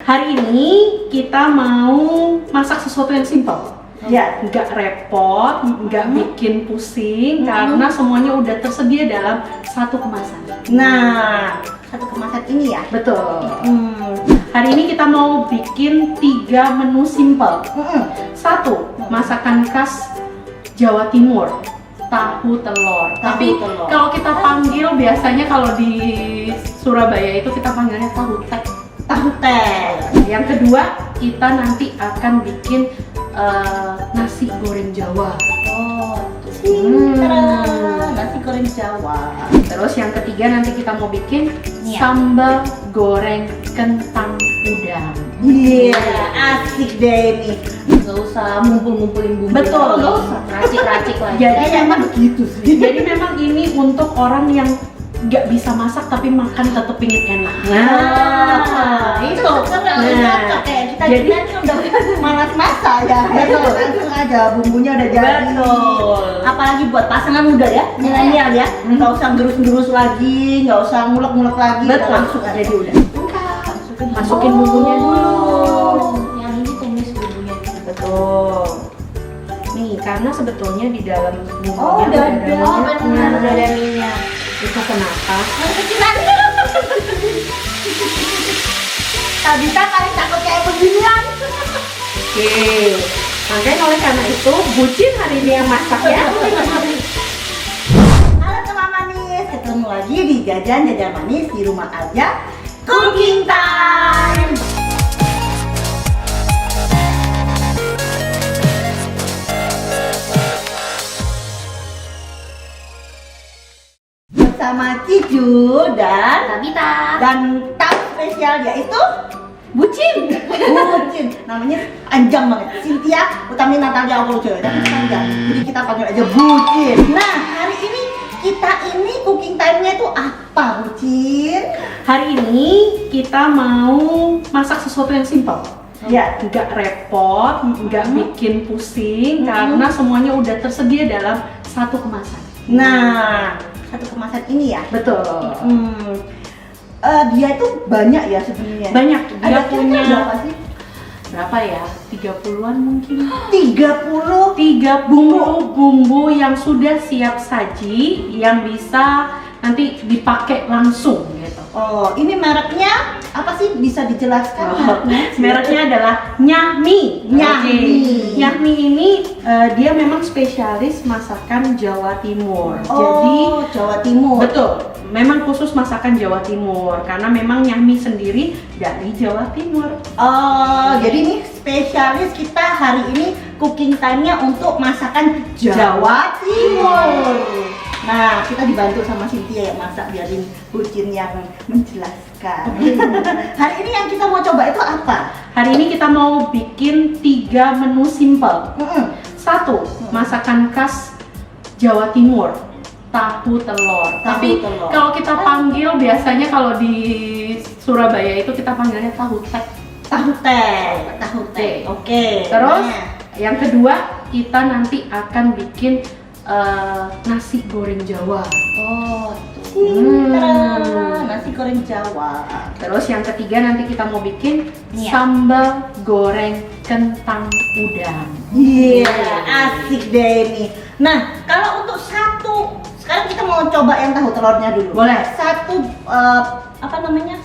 Hari ini kita mau masak sesuatu yang simpel. Ya, nggak repot, nggak bikin pusing, karena semuanya udah tersedia dalam satu kemasan. Nah, satu kemasan ini ya. Betul. Hari ini kita mau bikin 3 menu simpel. Satu, masakan khas Jawa Timur, tahu telur. Tapi telur. kalau kita panggil biasanya kalau di Surabaya itu kita panggilnya tahu tek. Tahu teh. Yang kedua, kita nanti akan bikin nasi goreng Jawa. Nasi goreng Jawa. Terus yang ketiga nanti kita mau bikin Iya. sambal goreng kentang udang. Iya, asik deh ini. Nggak usah ngumpul-ngumpulin bumbu. Betul, nggak usah. Racik-racik lagi. Jadi memang begitu sih. Jadi memang ini untuk orang yang nggak bisa masak tapi makan tetap pingin enak. Itu. Nah, kayak kita Jadi- ini udah malas masak ya. Betul. Langsung aja bumbunya udah jadi. Betul. Apalagi buat pasangan muda ya, milenial ya. Nggak usah gerus-gerus lagi, nggak usah ngulek-ngulek lagi. Betul. Langsung aja. Jadi udah. Masukin bumbunya dulu. Yang ini tumis bumbunya. Betul. Nih, karena sebetulnya di dalam bumbunya Oh, udah ada. minyaknya. Udah ada minyak. Itu kenapa? Tabita paling takut kayak beginian. Oke. Makanya oleh karena itu, bucin hari ini yang masak ya. Halo teman manis, ketemu lagi di Jajan Manis di rumah aja Cooking Time. Bersama Cicu dan Tabita. tamu spesial yaitu Bucin. Bucin. Namanya panjang banget. Cynthia Utami Natalia Awoljo. Tapi panjang. Jadi kita panggil aja Bucin. Nah, hari ini kita ini cooking time-nya itu apa, Bucin? Hari ini kita mau masak sesuatu yang simpel. Ya. Nggak repot, nggak bikin pusing, karena semuanya udah tersedia dalam satu kemasan. Nah, satu kemasan ini ya. Betul. Dia itu banyak ya sebenarnya. Banyak. Dia Ada punya berapa sih? berapa ya? 30-an mungkin. 30. 3 bumbu yang sudah siap saji yang bisa nanti dipakai langsung gitu. Oh, ini mereknya apa sih? Bisa dijelaskan mereknya? Mereknya adalah Nyahmi. Nyahmi. Oke. Nyahmi ini dia memang spesialis masakan Jawa Timur. Oh, Jawa Timur. Betul. Memang khusus masakan Jawa Timur karena memang Nyahmi sendiri dari Jawa Timur. Oh, jadi ini spesialis kita hari ini cooking time-nya untuk masakan Jawa Timur. Nah, kita dibantu sama Cynthia yang masak, biarin Bucin yang menjelaskan. Hari ini yang kita mau coba itu apa? Hari ini kita mau bikin 3 menu simpel. Satu, masakan khas Jawa Timur, tahu telur. Tapi telur. kalau kita panggil biasanya kalau di Surabaya itu kita panggilnya tahu tek. Tahu teh. Tahu teh. Oke. Terus Nah. yang kedua, kita nanti akan bikin nasi goreng Jawa. Oh, nasi goreng Jawa. Terus yang ketiga nanti kita mau bikin Iya. sambal goreng kentang udang. Iya, asik deh ini. Nah, kalau untuk sekarang kita mau coba yang tahu telurnya dulu. Boleh. Satu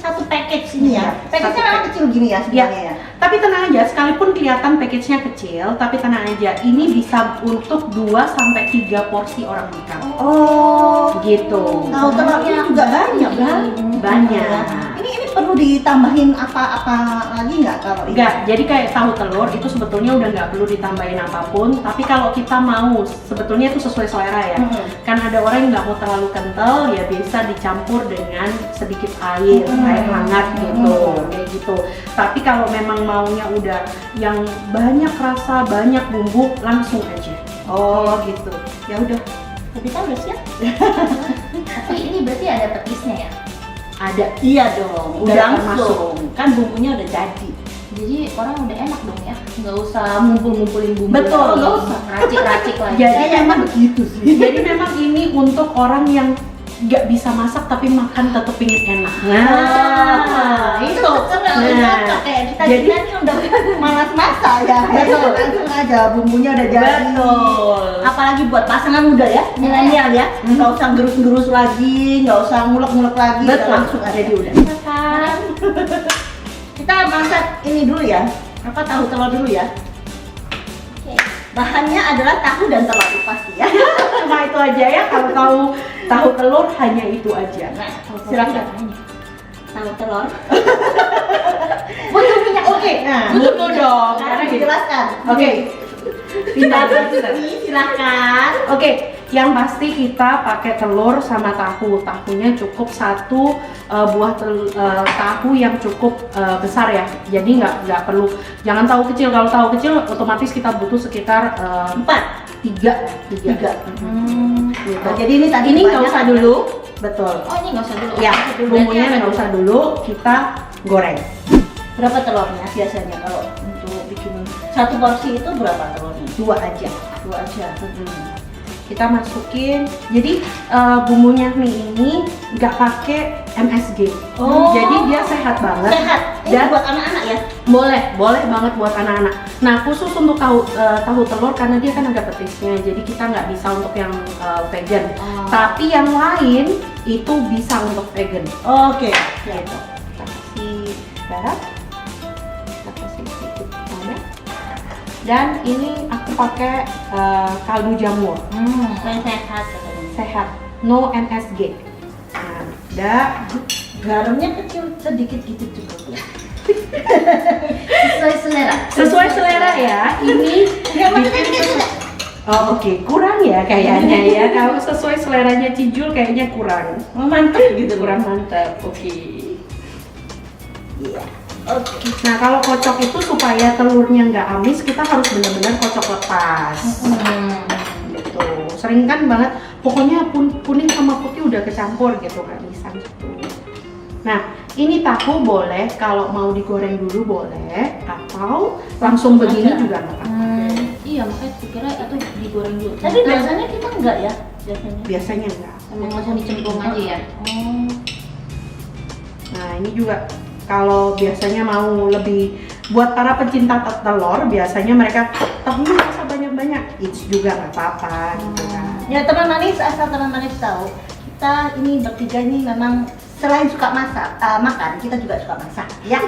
satu package ini ya. Iya, Package-nya satu memang kecil gini ya sebenarnya ya. Tapi tenang aja, sekalipun kelihatan package-nya kecil, tapi tenang aja, ini bisa untuk 2-3 porsi orang makan. Oh, Gitu. tahu telurnya juga banyak kan? Banyak. Ini perlu ditambahin apa-apa lagi nggak kalau ini? Enggak, jadi kayak tahu telur itu sebetulnya udah nggak perlu ditambahin apapun. Tapi kalau kita mau, sebetulnya itu sesuai selera ya. Kan ada orang yang nggak mau terlalu kental, ya bisa dicampur dengan sedikit air, air hangat gitu, kayak gitu. Tapi kalau memang maunya udah yang banyak rasa, banyak bumbu, langsung aja. Oh, gitu. Ya udah. Kita udah siap? Tapi ini berarti ada petisnya ya? Ada. Iya dong, Udah udah termasuk. langsung. Kan bumbunya udah jadi. Jadi orang udah enak dong ya? Nggak usah ngumpul-ngumpulin bumbu. Betul, lagi. nggak usah. Racik-racik lagi. Jadi Memang begitu sih. Jadi memang ini untuk orang yang nggak bisa masak tapi makan tetap pingin enak. Itu kayak kita jadi nih udah malas masak ya. Betul, langsung aja bumbunya udah jadi. betul. Apalagi buat pasangan muda ya, milenial ya, nggak usah gerus-gerus lagi, nggak usah ngulek-ngulek lagi, Betul. langsung aja udah. Makan. Kita masak ini dulu ya, tahu telur dulu ya. Oke. Bahannya adalah tahu dan telur pasti ya. Cuma itu aja ya, kalau tahu telur hanya itu aja. Nah, Silakan. silakan. Tahu telur. Butuh minyak. Oke, nah Butuh dong, karena karena gitu. dijelaskan. Oke. Pindah Pindah. dulu, silakan. Oke, yang pasti kita pakai telur sama tahu. Tahunya cukup satu buah tahu yang cukup besar ya. Jadi nggak perlu, jangan tahu kecil. Kalau tahu kecil, otomatis kita butuh sekitar 3. Tiga. Gitu. Nah, jadi ini tadi Ini nggak banyak usah ada. dulu, betul. Oh, ini nggak usah dulu. Ya, bumbunya nggak usah dulu, kita goreng. Berapa telurnya biasanya kalau untuk bikin satu porsi itu berapa telurnya? 2 aja. 2 aja. Kita masukin, jadi bumbunya mie ini nggak pakai MSG. Oh. Jadi dia sehat banget. Sehat. Ini Dan buat anak-anak ya? boleh banget buat anak-anak. Nah, khusus untuk tahu telur karena dia kan ada petisnya, jadi kita nggak bisa untuk yang vegan. Oh. Tapi yang lain itu bisa untuk vegan. Oke. Gitu. Kita kasih garam, kita kasih sedikit lada. Dan ini aku pakai kaldu jamur, Yang sehat katanya. sehat, no MSG. Nah, udah. Garamnya kecil sedikit gitu juga ya. Sesuai selera. Sesuai selera ya. Ini Yang maksudnya gitu juga. Oh, oke, kurang ya kayaknya ya. Kalau sesuai seleranya Cijul kayaknya kurang. Oh, mantep gitu. Kurang mantap. Oke. Iya. Oke. Nah, kalau kocok itu supaya telurnya nggak amis, kita harus benar-benar kocok lepas. Gitu. Sering kan banget, pokoknya kuning sama putih udah kecampur gitu, nggak bisa gitu. Nah, ini tahu boleh, kalau mau digoreng dulu boleh, atau langsung begini aja. juga nggak apa-apa. Iya, makanya kira atau digoreng dulu. Tapi biasanya kita enggak ya? Biasanya. Biasanya enggak. emang langsung dicemplung aja ya. Oh. Nah, ini juga kalau biasanya mau lebih buat para pencinta telur, biasanya mereka tahunya nggak usah banyak-banyak, it's juga nggak apa-apa gitu kan. Ya teman manis, asal teman manis tahu, kita ini bertiga ini memang selain suka makan, kita juga suka masak, ya.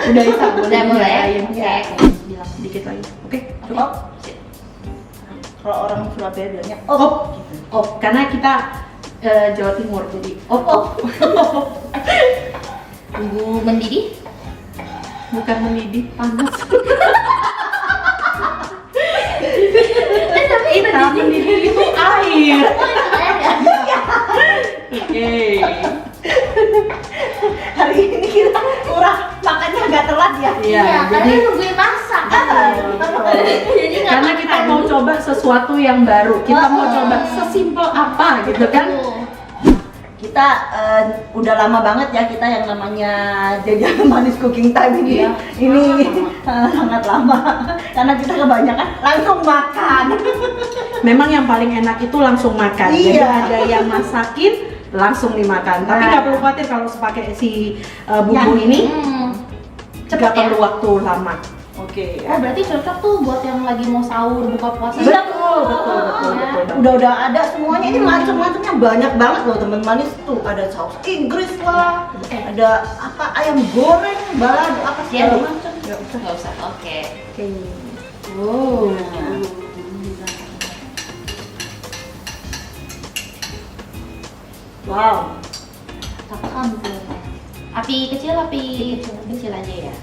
Udah bisa, Udah boleh ya? ya. Oke. Bilang sedikit lagi. Oke, Oke. Oh. Kalau orang Surabaya bilangnya op, gitu. karena kita Jawa Timur jadi op. Tunggu mendidih. Bukan mendidih, panas. Kita mendidih itu air. Oke. Hari ini kita kurang makannya agak telat ya. Iya, karena jadi nungguin masak. Jadi nggak karena kita makan. mau coba sesuatu yang baru, kita mau Oh. coba sesimpel apa gitu kan. Kita udah lama banget ya kita yang namanya Jajan Manis Cooking Time ini. Iya, Ini sangat lama karena kita kebanyakan langsung makan. Memang yang paling enak itu langsung makan. Jadi Iya. ada yang masakin langsung dimakan. Tapi Nah. nggak perlu khawatir kalau pakai si bumbu ini Cepet nggak ya? perlu waktu lama. Oke. Oh, berarti cocok tuh buat yang lagi mau sahur, buka puasa. Iya, betul. Udah ada semuanya, ini macam-macamnya banyak banget loh teman manis tuh. Ada saus Inggris lah, ada apa ayam goreng, balado apa Iya, segala Bu. macam. Nggak usah. Oke. Oke. Wow. Wow. Tahan tuh. Api kecil, kecil aja ya.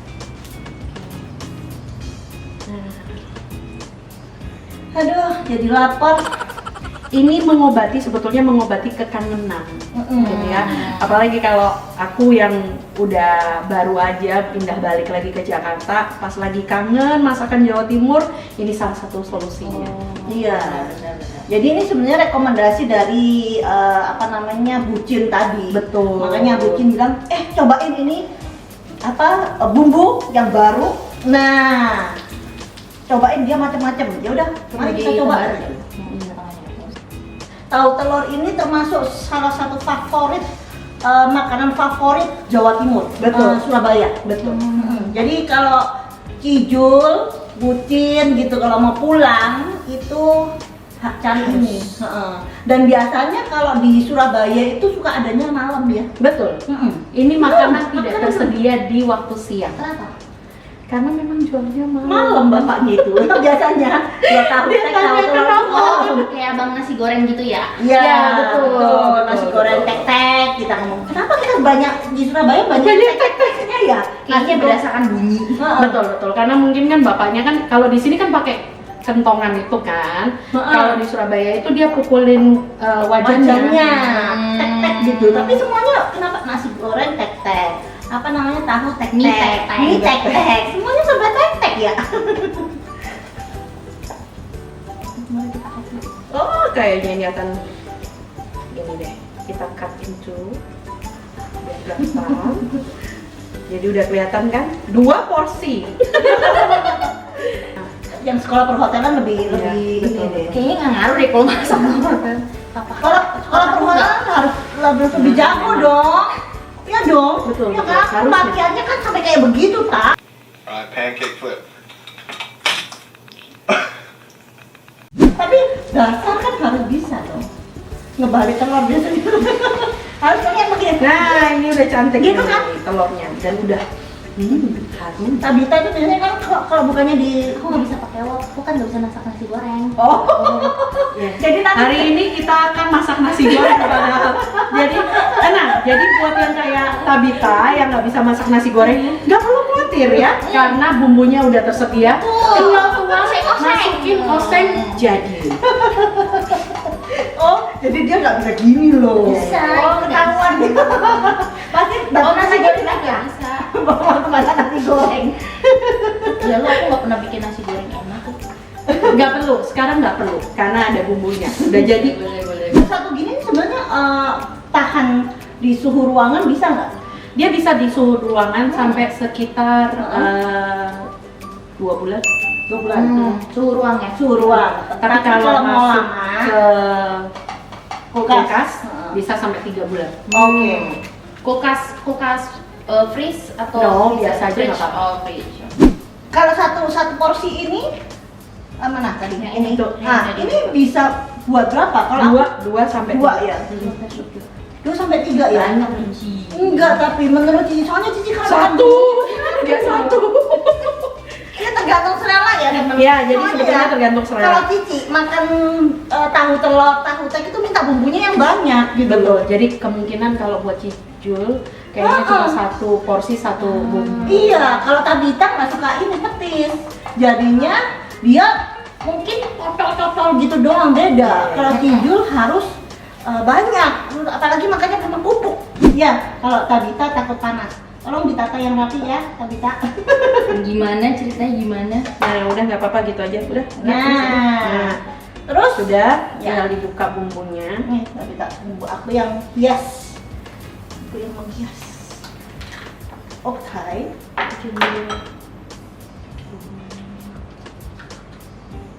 Aduh, jadi lapar. Ini sebetulnya mengobati kekangenan. Gitu ya. Apalagi kalau aku yang udah baru aja pindah balik lagi ke Jakarta, pas lagi kangen masakan Jawa Timur, ini salah satu solusinya. Iya, benar-benar. Jadi ini sebenarnya rekomendasi dari Bucin tadi. Betul. Makanya Bucin bilang, cobain ini bumbu yang baru. Nah, cobain dia macam-macam. Ya udah, mari kita coba. tahu telur ini termasuk salah satu favorit makanan favorit Jawa Timur, Betul. Surabaya. Betul. Jadi kalau Kijul, Bucin gitu kalau mau pulang itu cari ini. Dan biasanya kalau di Surabaya itu suka adanya malam ya. Betul. Ini makanan tidak makanan tersedia di waktu siang. Kenapa? Karena memang jualnya malam. Malam bapaknya itu biasanya kalau tahu tek tahu telur. Oh, kayak abang nasi goreng gitu ya? Iya, Ya, betul. Nasi betul, goreng betul. tek-tek kita ngomong. Kenapa kita banyak di Surabaya banyak tek-teknya ya? Kayaknya berdasarkan bunyi. Betul betul. Karena mungkin kan bapaknya kan kalau di sini kan pakai kentongan itu kan. Kalau di Surabaya itu dia pukulin wajannya. Tek-tek gitu. Tapi semuanya kenapa nasi goreng tek-tek? Apa namanya tahu tek-tek? Mie tek-tek. Mie tek-tek. Semuanya serba tek-tek ya. Oh, kayaknya ini akan gini deh. Kita cut into biar gampang. Jadi udah kelihatan kan? 2 porsi. Yang sekolah perhotelan lebih Iya, ini betul. deh. Kayaknya nggak ngaruh deh kalau masak apa. Kalau sekolah perhotelan harus lebih jago dong. Iya dong. Betul, Ya betul. kan? Harusnya. Latihannya kan sampai kayak begitu, tak? Alright, pancake flip. Tapi dasar kan harus bisa dong. Ngebalik telur biasanya. Harus kayak begini. Nah, ini udah cantik Gitu nih kan? telurnya dan udah harum. Tabita itu biasanya kan kalau bukannya di Aku nggak bisa pakai wok, aku kan nggak bisa masak nasi goreng. oh. Ya. Jadi nanti Hari ini kita akan masak nasi goreng padahal. Jadi tenang, jadi buat yang kayak Tabita yang nggak bisa masak nasi goreng, nggak perlu khawatir ya, karena bumbunya udah tersedia. Tinggal tuang, masukin oseng, jadi. oh, jadi dia nggak bisa gini loh. Bisa, Oh, ketahuan gitu. Pasti Oh, nasi goreng nggak nggak bisa. bawa kemana nasi goreng. Ya lu, aku nggak pernah bikin nasi goreng enak. Nggak perlu, sekarang nggak perlu, karena ada bumbunya. Udah jadi. Boleh. Satu gini sebenarnya tahan di suhu ruangan bisa nggak? Dia bisa di suhu ruangan sampai sekitar 2 bulan. 2 bulan. Suhu ruang ya? Suhu ruang. Tapi kalau mau masuk lama, ke kulkas Heeh. bisa sampai 3 bulan. oke. Kulkas freeze atau No, biasa aja fridge? nggak apa-apa. Oh, fridge. Kalau satu porsi ini mana tadi? Yang Ini. ini. Nah, Yang ini bisa buat berapa? Kalau Dua sampai 2 3. ya. 2 sampai 3 ya? Banyak biji. Enggak, tapi menurut Cici, soalnya Cici kan Satu, dia satu. Ini tergantung selera ya teman. Iya, jadi Soalnya sebetulnya ya, tergantung selera. Kalau Cici makan tahu telur, tahu tek itu minta bumbunya yang banyak gitu Betul. loh. Jadi kemungkinan kalau buat Cijul kayaknya cuma satu porsi satu bumbu. Iya, kalau Tabita nggak suka ini petis. Jadinya dia mungkin totol-totol gitu doang, beda. Kalau Cijul harus banyak, apalagi makannya sama pupuk. Iya, kalau Tabita takut panas. Tolong ditata yang rapi ya, Tabita. Gimana ceritanya gimana? Nah, udah nggak apa-apa gitu aja, udah. Nah, terus Sudah, Ya. tinggal dibuka bumbunya. nih Tabita, bumbu aku yang hias. Aku yang menghias. Oke.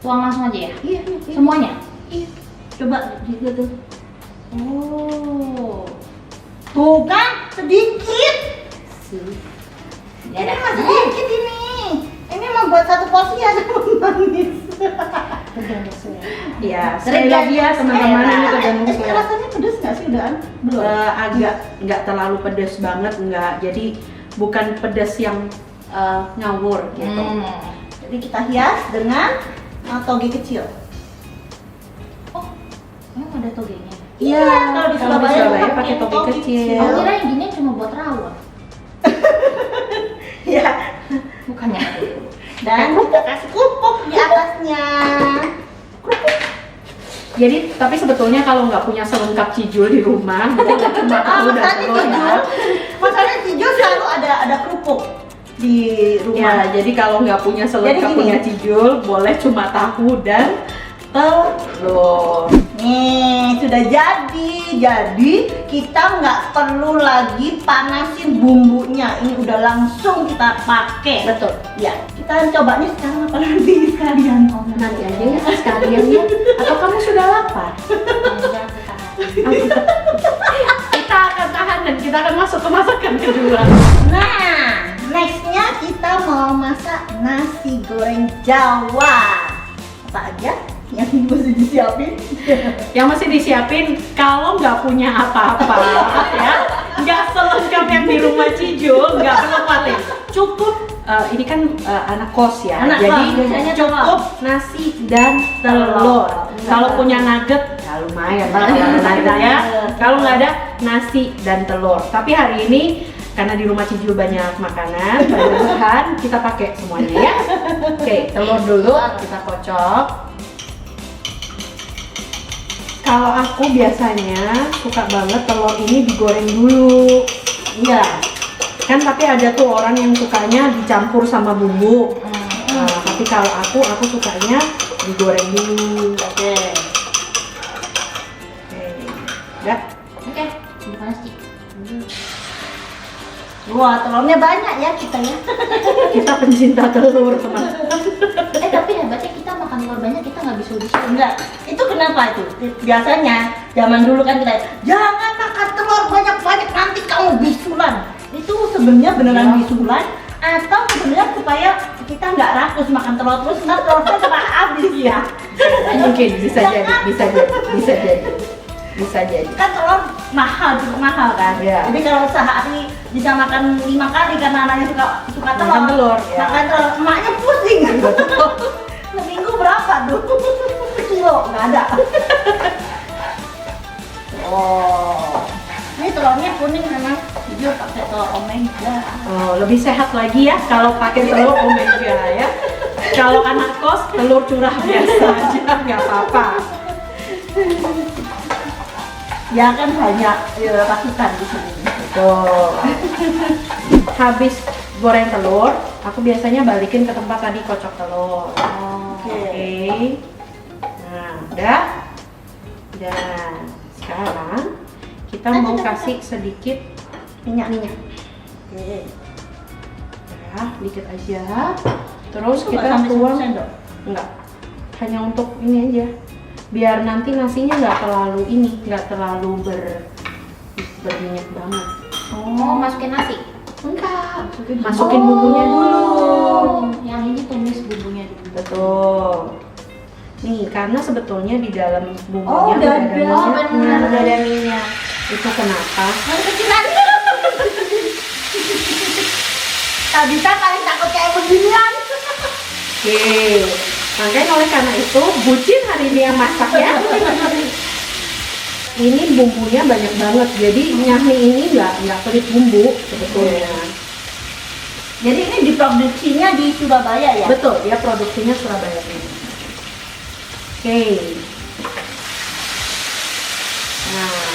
Tuang langsung aja ya? Iya, Semuanya? Iya. Coba gitu tuh. Oh. Tuh kan, sedikit. Ya Ini ada. masih sedikit ini. Ini mau buat satu porsi aja manis. Ya, sekali lagi ya teman-teman, ini tergantung Ini selera. rasanya pedes nggak sih udahan? Belum. Agak nggak terlalu pedas banget, nggak. Jadi bukan pedas yang ngawur gitu. Jadi kita hias dengan toge kecil. Oh, emang ada togenya? Iya, kalau di kalau di Surabaya Surabaya pakai pakai toge toge kecil. Aku kira yang gini cuma buat rawon. Ya. Bukannya? Dan kita kasih kerupuk di atasnya. Jadi, tapi sebetulnya kalau nggak punya selengkap cijul di rumah, boleh cuma tahu dan Masalahnya telur ya. masalahnya cijul selalu ada kerupuk di rumah. Ya, jadi kalau nggak punya selengkap Jadi gini. punya cijul, boleh cuma tahu dan telur. Nih, sudah jadi. Jadi kita nggak perlu lagi panasin bumbunya. Ini udah langsung kita pakai. Betul. Ya, kita cobanya sekarang apa nanti sekalian? Nanti aja ya sekalian ya. Atau kamu sudah lapar? Enggak. Kita akan tahan dan kita akan masuk ke masakan kedua. Nah, nextnya kita mau masak nasi goreng Jawa. Apa aja yang mesti disiapin? Yang mesti disiapin kalau nggak punya apa-apa ya, nggak selengkap yang di rumah Cijo, nggak perlu khawatir. Cukup ini kan anak kos ya, Anak jadi kos, biasanya cukup nasi dan telur. Kalau punya nugget, ya lumayan lah kalau ada ya. Kalau nggak ada nasi dan telur. Tapi hari ini karena di rumah Cijo banyak makanan, banyak bahan, kita pakai semuanya ya. Oke, telur dulu kita kocok. Kalau aku biasanya suka banget telur ini digoreng dulu. Iya. Kan tapi ada tuh orang yang sukanya dicampur sama bumbu. Nah, tapi kalau aku sukanya digoreng dulu. Oke. Ya. Oke, panas sih. Wah, telurnya banyak ya kita ya. Kita pencinta telur, teman. Tapi hebatnya kita makan telur banyak, kita nggak bisul-bisul. Enggak, itu kenapa itu? Biasanya zaman dulu kan kita jangan makan telur banyak-banyak nanti kamu bisulan. Itu sebenarnya beneran bisulan atau sebenarnya supaya kita nggak rakus makan telur terus ntar telurnya cuma habis ya. Mungkin bisa jadi. Kan telur mahal, cukup mahal kan. Iya. Jadi kalau sehari bisa makan 5 kali karena anaknya suka telur. Makan telur, ya. Makan telur, emaknya pusing. Seminggu berapa tuh? Kilo nggak ada. Oh, ini telurnya kuning memang jujur pakai telur omega. Oh, lebih sehat lagi ya kalau pakai telur omega ya. Kalau anak kos telur curah biasa aja nggak apa-apa. Ya kan banyak pasukan di sini. Betul. Habis goreng telur, aku biasanya balikin ke tempat tadi kocok telur. Oke. Nah, udah. Dan sekarang kita mau kasih sedikit minyak. Oke. Ya, dikit aja. Terus Itu nggak kita sampai tuang. 1 sendok? Enggak. Hanya untuk ini aja. Biar nanti nasinya nggak terlalu berminyak banget. Oh, masukin nasi. Enggak, masukin bumbunya dulu. Yang ini tumis bumbunya dulu. Betul. Nih, karena sebetulnya di dalam bumbunya Oh, udah ada. Oh, benar, minyaknya. udah ada minyak. Itu kenapa? Yang kecilan. Tabita paling takut kayak beginian. Oke, makanya oleh karena itu bucin hari ini yang masak ya. Ini bumbunya banyak banget, jadi nyahmi ini nggak pelit bumbu sebetulnya. Jadi ini diproduksinya di Surabaya ya? Betul, dia produksinya Surabaya ini. Oke. Nah,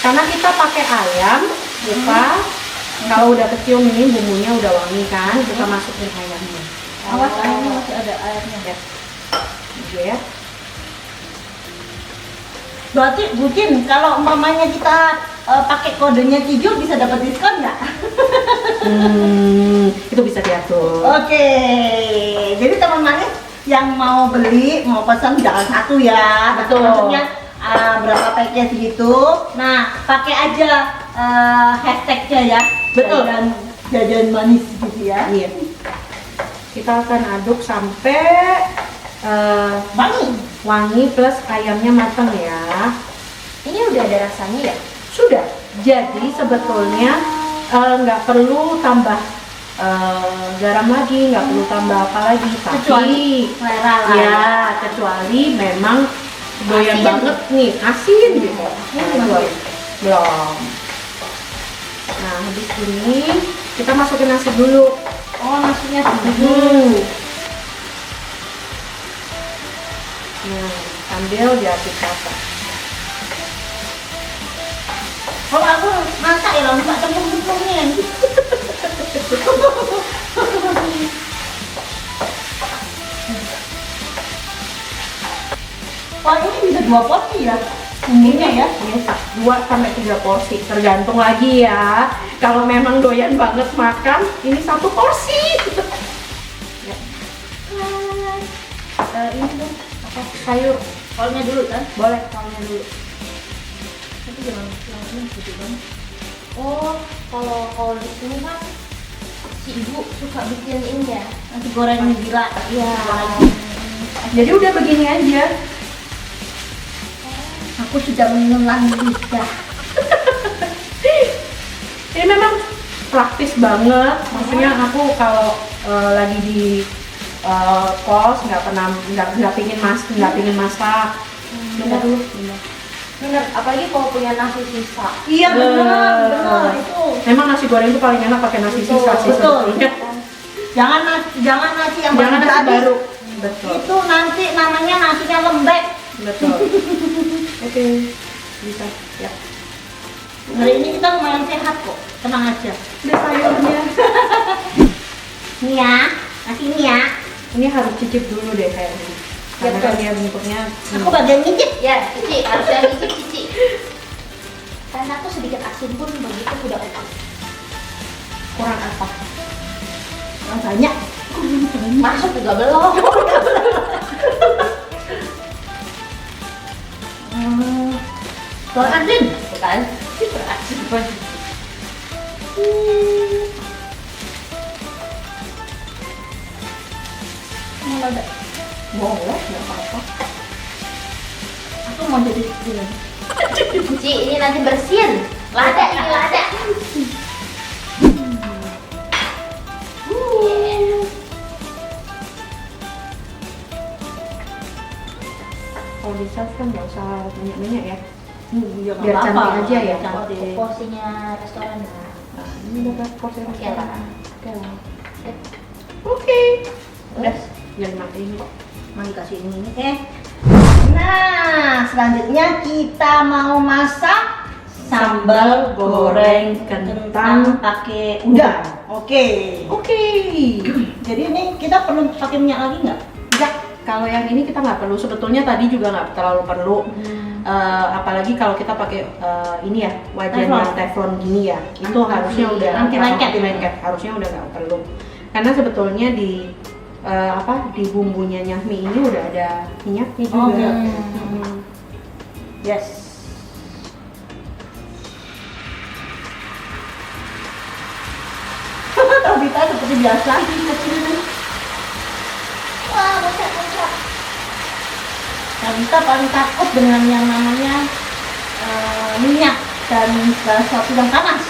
karena kita pakai ayam, lupa. Kalau udah kecium ini bumbunya udah wangi kan, kita masukin ayamnya. Awas ayamnya masih ada airnya. Ya. Gitu ya. Berarti bucin, kalau umpamanya kita pakai kodenya Cijo bisa dapat diskon nggak? Itu bisa diatur. Oke, jadi teman manis yang mau beli, mau pesan jangan satu ya. Betul. Maksudnya berapa package gitu. Nah, pakai aja hashtagnya ya. Betul. Jajan manis gitu ya. Iya. Kita akan aduk sampai wangi plus ayamnya matang ya. Ini udah ada rasanya ya? Sudah. Jadi sebetulnya nggak perlu tambah garam lagi, nggak perlu tambah apa lagi. Kecuali selera lah. ya kecuali memang doyan Asin. banget nih asin gitu. belum. Belum. Nah habis ini kita masukin nasi dulu. Oh, nasinya dulu. Nah, sambil diaduk rata. Kalau aku masak ya langsung tak cemplung-cemplungnya. Wah, ini bisa 2 porsi ya? Bumbunya ya? Bisa 2-3 porsi, tergantung lagi ya. Kalau memang doyan banget makan, ini 1 porsi. Ya. Ini tuh Sayur, kolnya dulu kan? boleh kolnya dulu. jangan gitu kan. Oh, kalau di sini kan si ibu suka bikin ini ya, Nasi goreng gila. iya. Jadi udah begini aja. Aku sudah menelan lidah. Ini memang praktis banget. Maksudnya aku kalau lagi di kos nggak pingin masak. Bener, apalagi kalau punya nasi sisa. Iya benar itu. Memang nasi goreng itu paling enak pakai nasi sisa sih Betul. sebetulnya. Jangan nasi yang Jangan nasi jadi. baru. Betul. Itu nanti namanya nasinya lembek. Betul. Oke. Bisa. Ya. Hari ini kita lumayan sehat kok, tenang aja. Udah sayurnya. Nih ya, nasi ini ya. Ini harus cicip dulu deh kayaknya. Karena kan dia bentuknya. Aku bagian ngicip. Ya, Cici, harusnya ngicip Cici. Karena aku sedikit asin pun begitu udah oke. Kurang apa? Kurang banyak. Masuk juga belum. Kurang asin. Bukan? Asin banget. Ada. Boleh, nggak apa-apa. Aku mau jadi gini. Cici, ini nanti bersihin. Lada ini lada. Kalau bisa kan nggak usah banyak-banyak ya. Ya, Biar nggak cantik apa-apa, aja ya. Cantik. Porsinya restoran ya. Nah, ini udah porsi Oke restoran. lah. Oke lah. Oke. Udah, jangan matiin kok. Mau dikasih ini. Nah, selanjutnya kita mau masak sambal goreng kentang pakai udang. Oke. Oke. Jadi ini kita perlu pakai minyak lagi nggak? Enggak, kalau yang ini kita nggak perlu. Sebetulnya tadi juga nggak terlalu perlu. Apalagi kalau kita pakai ini ya wajan Teflon. yang teflon gini ya, itu harusnya udah anti-lengket. harusnya udah nggak perlu. Karena sebetulnya di di bumbunya nyahmi ini udah ada minyaknya juga. Oke. Mm-mm. Yes. Tabita seperti biasa. Wah, bocah. Tabita paling takut dengan yang namanya minyak dan segala sesuatu yang panas.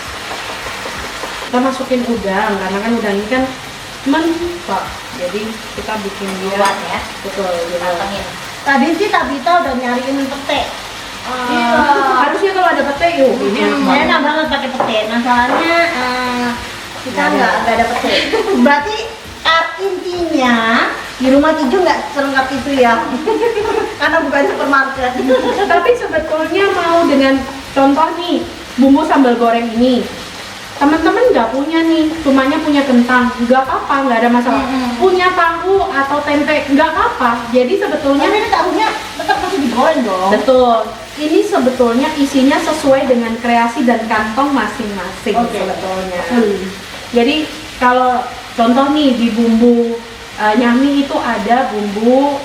Kita masukin udang karena kan udang ini kan mentok, jadi kita bikin dia Kuat ya. betul gitu. Matangin. Tadi sih Tabita udah nyariin pete. Iya, harusnya kalau ada pete yuk ini enak banget. Enak banget pakai pete. Masalahnya kita nggak ada pete. Berarti intinya di rumah Kiju nggak selengkap itu ya, karena bukan supermarket. Tapi sebetulnya mau dengan contoh nih bumbu sambal goreng ini, teman-teman nggak punya nih, cumanya punya kentang, nggak apa-apa, nggak ada masalah. Punya tahu atau tempe, nggak apa-apa. Jadi sebetulnya Ini tahunya tetap masih digoreng dong. betul. Ini sebetulnya isinya sesuai dengan kreasi dan kantong masing-masing sebetulnya. Jadi kalau contoh nih di bumbu nyahmi itu ada bumbu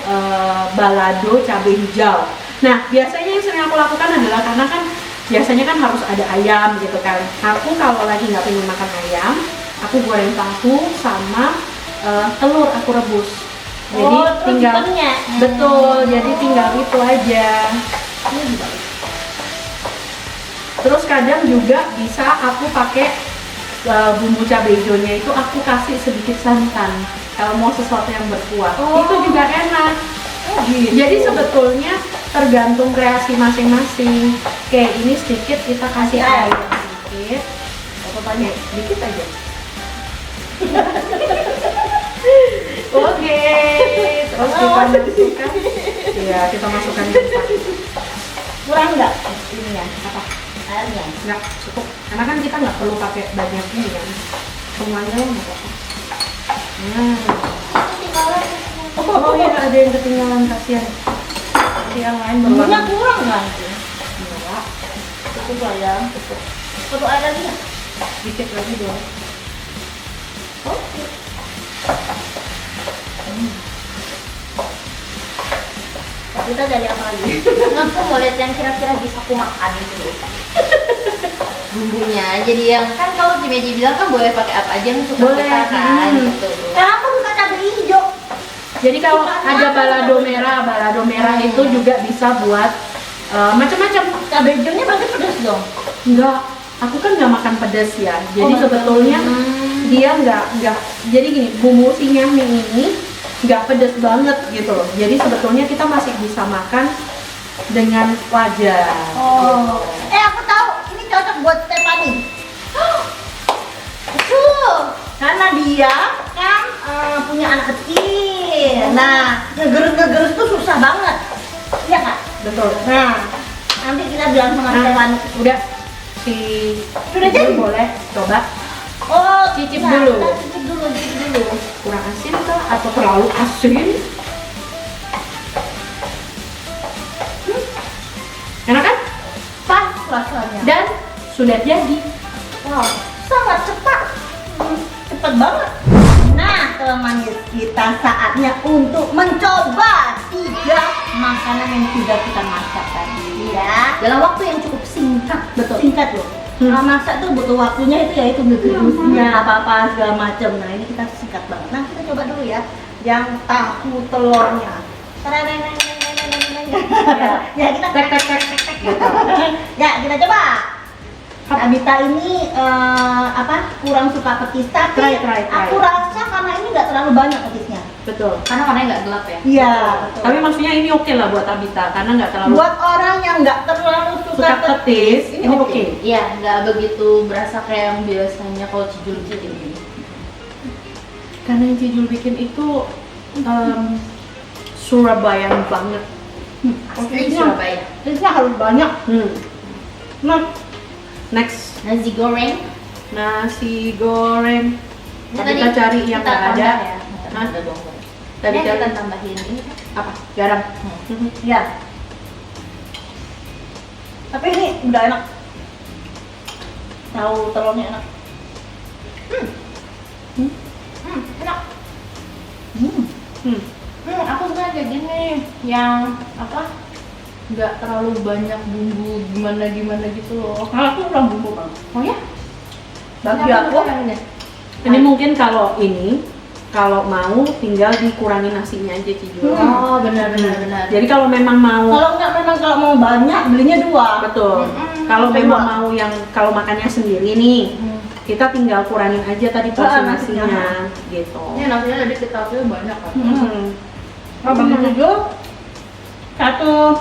balado cabai hijau. Nah biasanya yang sering aku lakukan adalah karena kan biasanya kan harus ada ayam gitu kan. Aku kalau lagi nggak pengen makan ayam, aku goreng tahu sama telur aku rebus. Jadi tinggal betul, jadi tinggal itu aja. Terus kadang juga bisa aku pakai bumbu cabai hijaunya itu aku kasih sedikit santan kalau mau sesuatu yang berkuah. Itu juga enak. Jadi sebetulnya tergantung kreasi masing-masing. Kayak ini sedikit kita kasih air sedikit. Atau banyak? Dikit aja. Oke. Terus kita masukkan. Iya, kita masukkan kentang. Kurang nggak ini ya? Apa? Airnya. Nggak cukup. Karena kan kita nggak perlu pakai banyak ini kan. Semuanya nggak apa-apa. Nah. Oh iya, ada yang ketinggalan, kasihan. Nanti yang lain Bumbunya baru. kurang nggak? Enggak, Cukup lah ya. cukup. Perlu air lagi nggak? Dikit lagi dong. kita cari apa lagi? Aku mau lihat yang kira-kira bisa aku makan dulu. Bumbunya, jadi yang kan kalau Cimeji bilang kan boleh pakai apa aja yang suka Boleh. kita kan, gitu. Karena aku suka cabai hijau. Jadi kalau ada balado merah itu juga bisa buat macam-macam. Cabai hijaunya berarti pedas dong. Enggak, aku kan nggak makan pedas ya. Jadi sebetulnya dia nggak. Jadi gini, bumbu si nyami ini nggak pedas banget gitu loh. Jadi sebetulnya kita masih bisa makan dengan wajar. Oh. Aku tahu, ini cocok buat Stephanie. Karena dia kan punya anak kecil. Nah, ngegerus tuh susah banget. Iya kak? Betul. Nah, nanti kita bilang sama Stephanie. Udah si Sudah jadi? boleh coba Oh, Cicip nah, dulu. kita cicip dulu. kurang asin kah atau terlalu asin? Enak kan? Pas rasanya. Dan sudah jadi. Wow, sangat cepat. Cepat banget. Nah, teman manis, kita saatnya untuk mencoba 3 makanan yang sudah kita masak tadi ya. Dalam waktu yang cukup singkat. Betul. Singkat loh. Kalau masak tuh butuh waktunya itu ya itu ngegerusnya apa-apa segala macam. Nah, ini kita singkat banget. Nah, kita coba dulu ya yang tahu telurnya. Ya, kita Tek tek tek tek tek gitu. ya, kita coba. Abita ini kurang suka petis, tapi Try. aku rasa karena ini nggak terlalu banyak petisnya. Betul. Karena warnanya nggak gelap ya. Iya, betul. Tapi maksudnya ini oke lah buat Abita karena nggak terlalu Buat orang yang nggak terlalu suka suka petis, ini oke. Iya, nggak begitu berasa kayak yang biasanya kalau Cijul bikin ini. Karena yang Cijul bikin itu Surabaya banget. Asli Surabaya. Petisnya harus banyak. Nah, Next, Nasi goreng. nasi goreng. Nah, Kita cari yang kita nggak ada. tambah ya. Hah? Ada dong. Tadi Ini cari kita tambahin ini. apa? Garam. ya. Tapi ini udah enak. Tahu telurnya enak. Enak. Hmm. Aku suka kayak gini, yang apa? Nggak terlalu banyak bumbu gimana gitu loh. Nah, aku kurang bumbu bang. Oh ya? Bagi Kenapa aku, yang ini? Ini mungkin kalau mau tinggal dikurangin nasinya aja Cijul. Oh benar. Jadi kalau memang mau kalau mau banyak belinya 2. betul. Mm-mm. Kalau Coba. memang mau yang kalau makannya sendiri nih, kita tinggal kurangin aja tadi porsi nasinya. nasinya gitu. Ini nasinya tadi kita pilih banyak kan? Kalau bagi Jujur, satu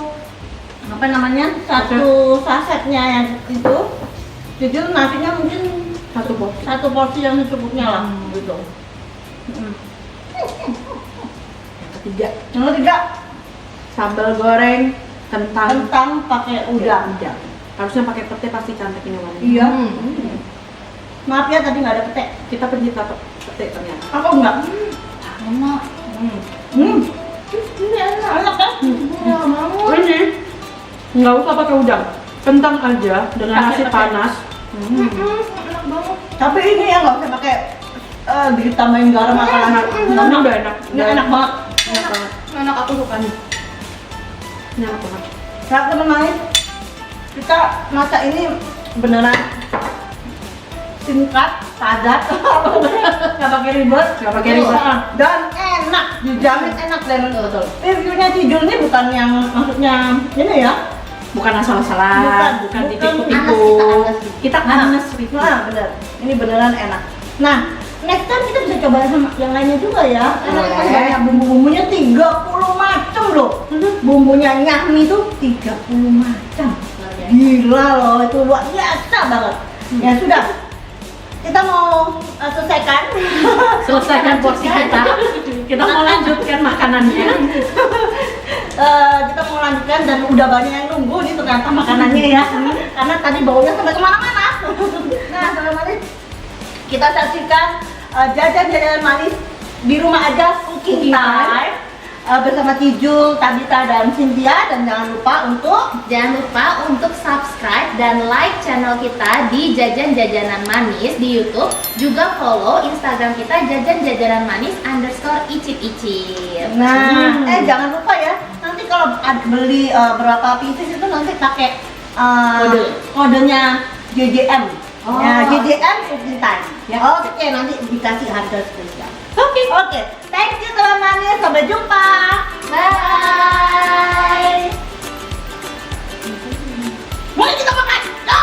sasetnya yang itu, Jujur nasinya mungkin Satu porsi. 1 porsi yang secukupnya lah, gitu. Ketiga, Yang ketiga, sambal goreng kentang. kentang pakai udang. Harusnya pakai pete pasti cantik ini warnanya. Iya. Maaf ya tadi nggak ada pete. Kita pencipta pete ternyata. Aku enggak. Enak. Ini enak kan? Ya mau. Ini nggak usah pakai udang, kentang aja dengan Pakai nasi pete. panas. Enak banget. Tapi ini ya nggak usah pakai ditambahin garam atau Ini udah enak. Ini enak banget. Enak banget. Enak, aku suka nih. Ini enak banget. Saat teman main, kita masak ini beneran singkat, padat, nggak pakai ribet, dan enak, dijamin enak dan Betul. reviewnya Cijul ini bukan yang maksudnya ini ya, Bukan asal-asalan, bukan tipu-tipu. Anes, Kita anes review. nah bener, ini beneran enak. Nah, next time kita bisa coba sama yang lainnya juga ya, karena kan Boleh. banyak bumbu-bumbunya 30 macam loh, bumbunya Nyahmi tuh 30 macam. Gila loh, itu luar biasa banget. Ya sudah, kita mau Selesaikan porsi kita. Kita mau lanjutkan makanannya. kita mau lanjutkan dan udah banyak yang nunggu nih ternyata makanannya ya. Karena tadi baunya sampai kemana-mana. Nah, teman-teman, kita saksikan jajan-jajanan manis di rumah aja cooking time. Bersama Cijul, Tabita, dan Cynthia. Dan jangan lupa untuk subscribe dan like channel kita di Jajan-Jajanan Manis di YouTube. Juga follow Instagram kita jajan-jajanan manis _icip-icip. Nah, jangan lupa ya, nanti kalau beli berapa pieces itu nanti pakai Kode. kodenya JJM. Oh. Ya, JJM Cooking Time. Ya. Oke, nanti dikasih harga spesial. Oke. Oke, thank you teman-teman. Sampai jumpa. Bye. Boleh kita makan? No.